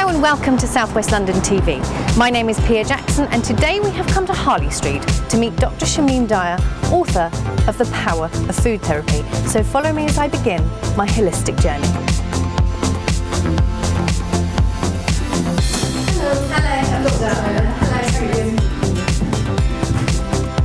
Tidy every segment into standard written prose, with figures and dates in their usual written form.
Hello and welcome to South West London TV. My name is Pia Jackson and today we have come to Harley Street to meet Dr Shamim Daya, author of The Power of Food Therapy. So follow me as I begin my holistic journey.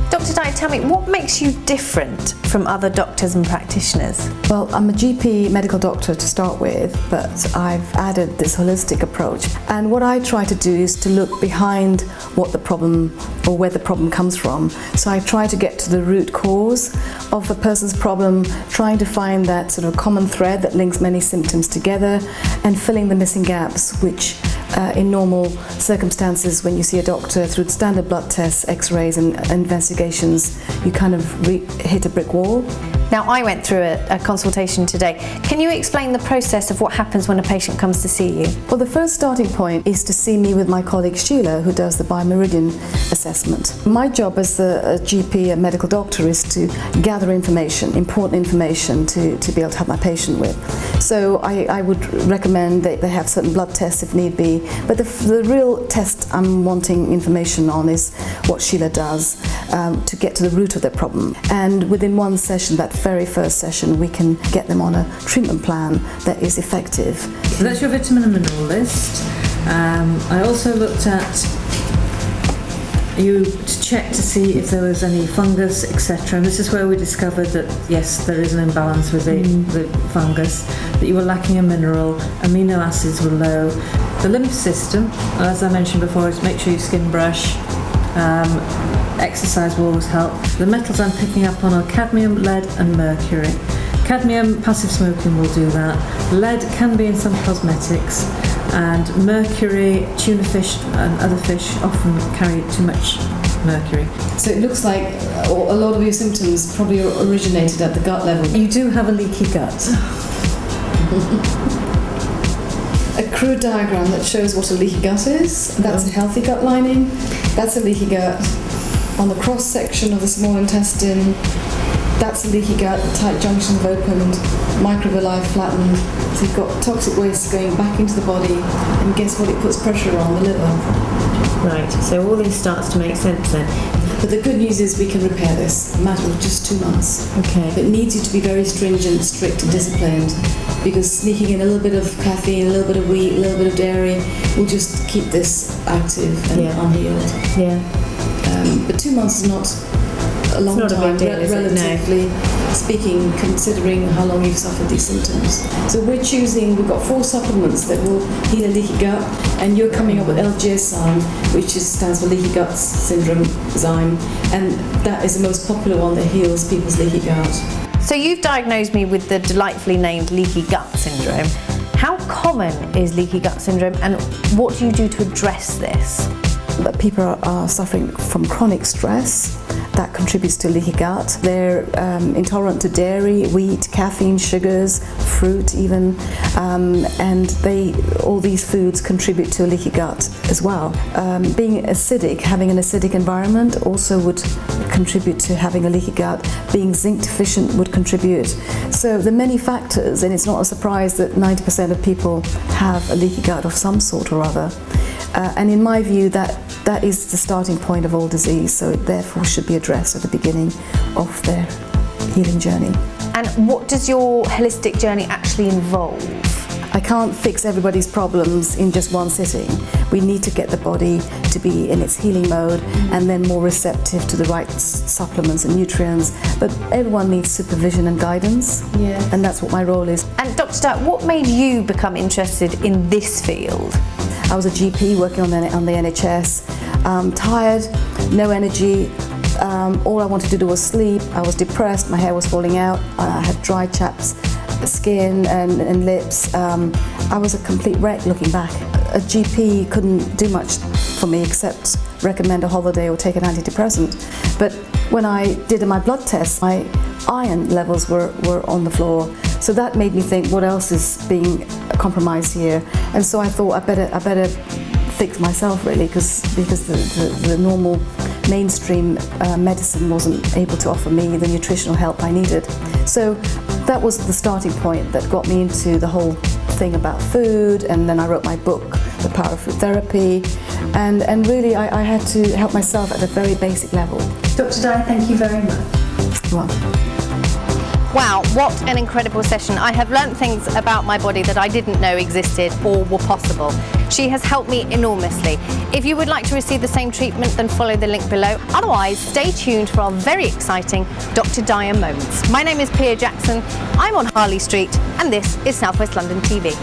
Dr Daya, tell me, what makes you different from other doctors and practitioners? Well, I'm a GP medical doctor to start with, but I've added this holistic approach. And what I try to do is to look behind what the problem or where the problem comes from. So I try to get to the root cause of a person's problem, trying to find that sort of common thread that links many symptoms together and filling the missing gaps, which in normal circumstances, when you see a doctor through standard blood tests, x-rays and investigations, you kind of hit a brick wall. Now, I went through a consultation today. Can you explain the process of what happens when a patient comes to see you? Well, the first starting point is to see me with my colleague Sheila, who does the biomeridian assessment. My job as a GP, a medical doctor, is to gather information, important information to be able to help my patient with. So I would recommend that they have certain blood tests if need be, but the real test I'm wanting information on is what Sheila does to get to the root of their problem. And within one session, that very first session, we can get them on a treatment plan that is effective. So that's your vitamin and mineral list. I also looked at you to check to see if there was any fungus, etc. And this is where we discovered that yes, there is an imbalance with the fungus, that you were lacking a mineral, amino acids were low. The lymph system, as I mentioned before, is make sure you skin brush. Exercise will always help. The metals I'm picking up on are cadmium, lead and mercury. Cadmium, passive smoking will do that. Lead can be in some cosmetics, and mercury, tuna fish and other fish often carry too much mercury. So it looks like a lot of your symptoms probably originated at the gut level. You do have a leaky gut. A crude diagram that shows what a leaky gut is. That's a healthy gut lining. That's a leaky gut. On the cross section of the small intestine, that's a leaky gut. The tight junctions have opened, microvilli flattened. So you've got toxic waste going back into the body, and guess what? It puts pressure on the liver. Right, so all this starts to make sense then. But the good news is we can repair this in a matter of just 2 months. Okay. It needs you to be very stringent, strict and disciplined, because sneaking in a little bit of caffeine, a little bit of wheat, a little bit of dairy will just keep this active and unhealed. Yeah. But 2 months is not a long time, relatively speaking, considering how long you've suffered these symptoms. So we've got 4 supplements that will heal a leaky gut, and you're coming up with LGS-zyme, which stands for leaky gut syndrome zyme, and that is the most popular one that heals people's leaky gut. So you've diagnosed me with the delightfully named leaky gut syndrome. How common is leaky gut syndrome, and what do you do to address this? But people are suffering from chronic stress that contributes to leaky gut. They're intolerant to dairy, wheat, caffeine, sugars, fruit even, and all these foods contribute to a leaky gut as well. Being acidic, having an acidic environment also would contribute to having a leaky gut. Being zinc deficient would contribute. So there are many factors, and it's not a surprise that 90% of people have a leaky gut of some sort or other. And in my view, that is the starting point of all disease, so it therefore should be addressed at the beginning of their healing journey. And what does your holistic journey actually involve? I can't fix everybody's problems in just one sitting. We need to get the body to be in its healing mode and then more receptive to the right supplements and nutrients. But everyone needs supervision and guidance, and that's what my role is. And Dr. Daya, what made you become interested in this field? I was a GP working on the NHS, tired, no energy. All I wanted to do was sleep. I was depressed, my hair was falling out, I had dry chapped skin and lips. I was a complete wreck looking back. A GP couldn't do much for me except recommend a holiday or take an antidepressant. But when I did my blood tests, my iron levels were on the floor. So that made me think, what else is being compromised here? And so I thought I better fix myself really, because the normal mainstream medicine wasn't able to offer me the nutritional help I needed. So that was the starting point that got me into the whole thing about food, and then I wrote my book, the power of food therapy, and really I had to help myself at a very basic level. Dr. Daya, thank you very much. Well, wow, what an incredible session. I have learnt things about my body that I didn't know existed or were possible. She has helped me enormously. If you would like to receive the same treatment, then follow the link below. Otherwise, stay tuned for our very exciting Dr. Daya moments. My name is Pia Jackson. I'm on Harley Street, and this is South West London TV.